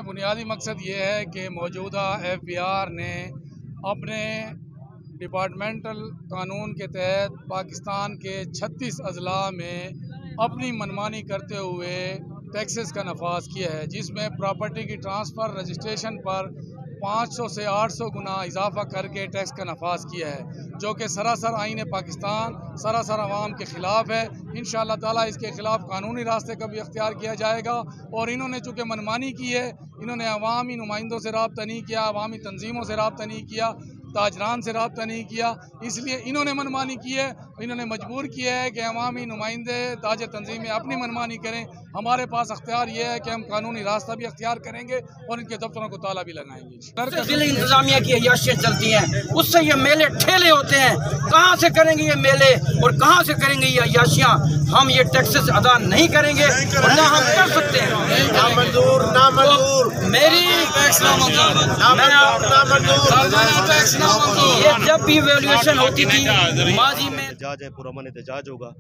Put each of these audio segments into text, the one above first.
बुनियादी मकसद ये है कि मौजूदा FBR ने अपने डिपार्टमेंटल कानून के तहत पाकिस्तान के 36 अजला में अपनी मनमानी करते हुए टैक्सेस का नफाज किया है, जिसमें प्रॉपर्टी की ट्रांसफ़र रजिस्ट्रेशन पर 500 से 800 गुना इजाफा करके टैक्स का नफाज किया है, जो कि सरासर आईन पाकिस्तान, सरासर अवाम के ख़िलाफ़ है। इंशाअल्लाह ताला इसके ख़िलाफ़ कानूनी रास्ते का भी अख्तियार किया जाएगा। और इन्होंने चूँकि मनमानी की है, इन्होंने अवामी नुमाइंदों से रब्ता नहीं किया, अवामी तंजीमों से रब्ता नहीं किया, ताजरान से रब्ता नहीं किया, इसलिए इन्होंने मनमानी की है। इन्होंने मजबूर किया है कि अवामी नुमाइंदे ताज तंजीमें अपनी मनमानी करें। हमारे पास अख्तियार ये है कि हम कानूनी रास्ता भी अख्तियार करेंगे और इनके दफ्तरों को ताला भी लगाएंगे। जिले इंतजामिया की अय्याशियाँ चलती हैं, उससे ये मेले ठेले होते हैं। कहाँ से करेंगे ये मेले और कहाँ से करेंगे ये अय्याशियाँ? हम ये टैक्सेस अदा नहीं करेंगे और ना हम कर सकते हैं। मेरी ये जब भी वैल्यूएशन होती थी माजी में, एहतजाज है, पुरअमन एहतजाज होगा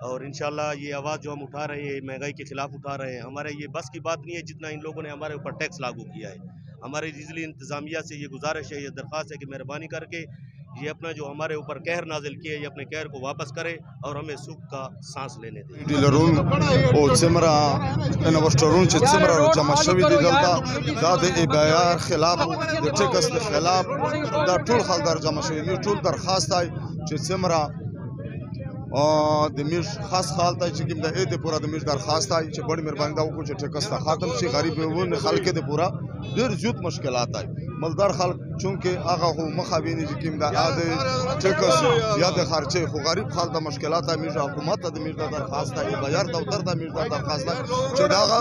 और इंशाल्लाह ये आवाज़ जो हम उठा रहे हैं महंगाई के खिलाफ उठा रहे हैं, हमारे ये बस की बात नहीं है जितना इन लोगों ने हमारे ऊपर टैक्स लागू किया है। हमारे बिजली इंतज़ामिया से ये गुजारिश है, ये दरख्वास्त है कि मेहरबानी करके ये अपना जो हमारे ऊपर कहर नाजिल किया है, ये अपने कहर को वापस करे और हमें सुख का सांस लेने दें। डीलरून ओ चमरा इन्वेस्टरों से चमरा जमा शवी दी दलता दाद एबायार खिलाफ द टैक्स के खिलाफ दा टूल खलदार जमा शवी टूल दरखास्त है कि चमरा और दमिश खास खालता है कि द एते पूरा दमिश दरखास्त है कि बड़ी मेहरबानी दा को टैक्स खत्म से गरीब वो ने खल के दे पूरा देर जुत मुश्किलात है मलदार खल चूंकि आगा हो मखाबीनी कि द आदे टैक्स या द खर्चे हो गरीब खाल दा मुश्किलात है मिज हुकूमत द मिज दरखास्त है बाजार दफ्तर दा मिज दरखास्त है कि दागा